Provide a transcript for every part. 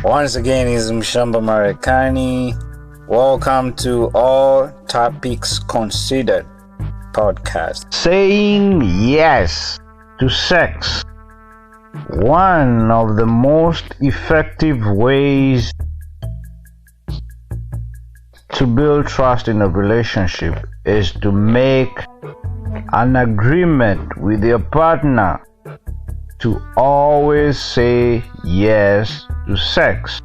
Once again, is Mshamba Marekani. Welcome to All Topics Considered podcast. Saying yes to sex. One of the most effective ways to build trust in a relationship is to make an agreement with your partner to always say yes to sex,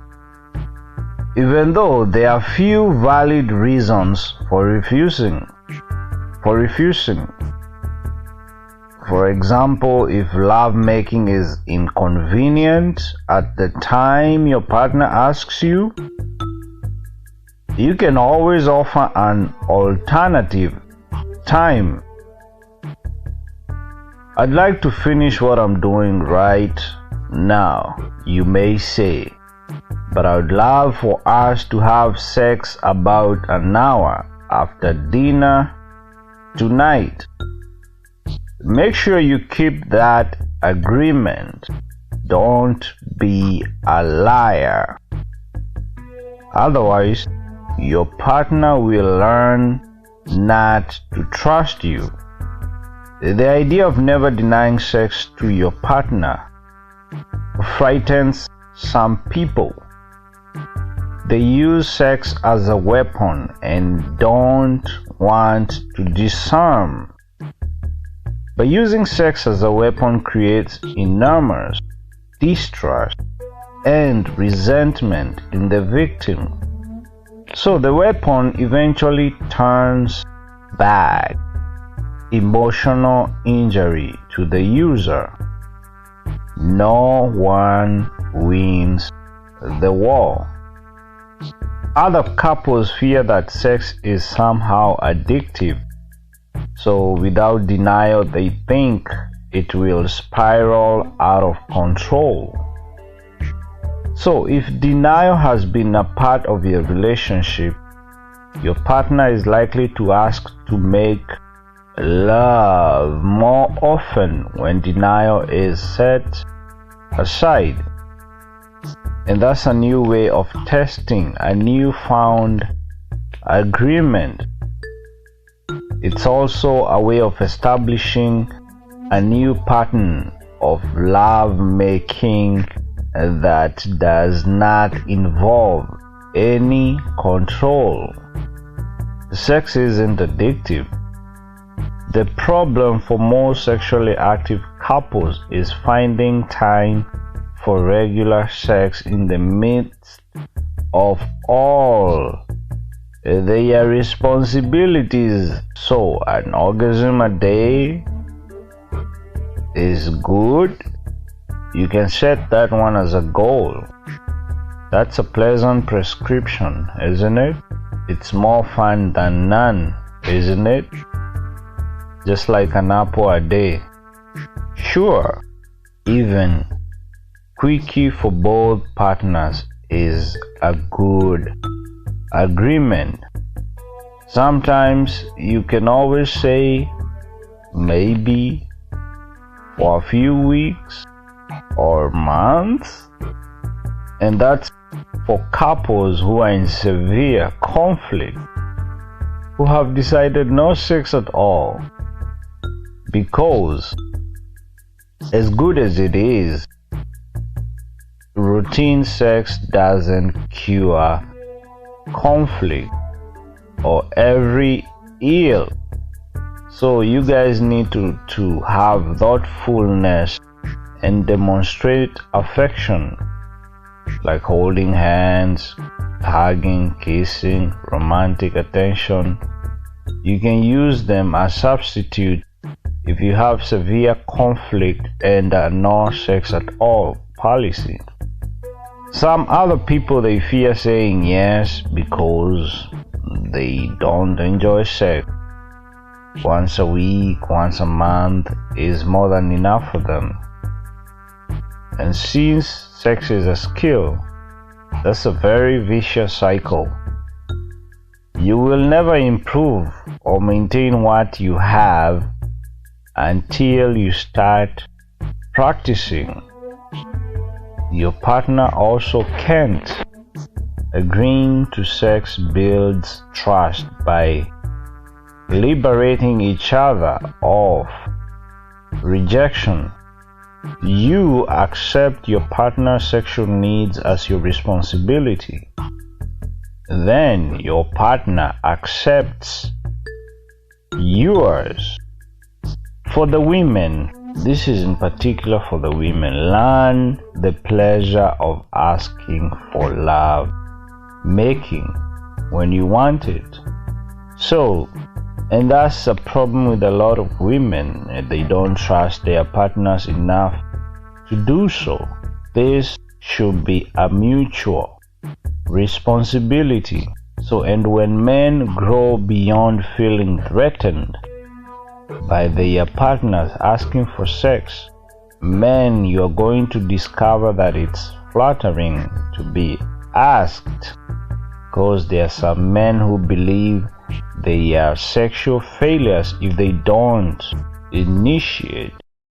even though there are few valid reasons for refusing. For example, if lovemaking is inconvenient at the time your partner asks you, you can always offer an alternative time. I'd like to finish what I'm doing right now, you may say, but I would love for us to have sex about an hour after dinner tonight. Make sure you keep that agreement. Don't be a liar. Otherwise, your partner will learn not to trust you. The idea of never denying sex to your partner frightens some people. They use sex as a weapon and don't want to disarm. But using sex as a weapon creates enormous distrust and resentment in the victim. So the weapon eventually turns bad. Emotional injury to the user. No one wins the war. Other couples fear that sex is somehow addictive, so without denial they think it will spiral out of control. So if denial has been a part of your relationship, your partner is likely to ask to make love more often when denial is set aside. And that's a new way of testing a newfound agreement. It's also a way of establishing a new pattern of love making that does not involve any control. Sex isn't addictive. The problem for most sexually active couples is finding time for regular sex in the midst of all their responsibilities. So an orgasm a day is good. You can set that one as a goal. That's a pleasant prescription, isn't it? It's more fun than none, isn't it? Just like an apple a day. Sure, even quickie for both partners is a good agreement. Sometimes you can always say maybe for a few weeks or months, and that's for couples who are in severe conflict, who have decided no sex at all. Because as good as it is, routine sex doesn't cure conflict or every ill. So you guys need to have thoughtfulness and demonstrate affection, like holding hands, hugging, kissing, romantic attention. You can use them as substitute if you have severe conflict and no sex at all policy. Some other people, they fear saying yes because they don't enjoy sex. Once a week, once a month is more than enough for them. And since sex is a skill, that's a very vicious cycle. You will never improve or maintain what you have until you start practicing. your partner also can't. Agreeing to sex builds trust by liberating each other of rejection. You accept your partner's sexual needs as your responsibility. Then your partner accepts yours. For the women, this is in particular for the women, learn the pleasure of asking for love, making when you want it. So, and that's a problem with a lot of women. They don't trust their partners enough to do so. This should be a mutual responsibility. So, and when men grow beyond feeling threatened by their partners asking for sex, men, you're going to discover that it's flattering to be asked, because there are some men who believe they are sexual failures if they don't initiate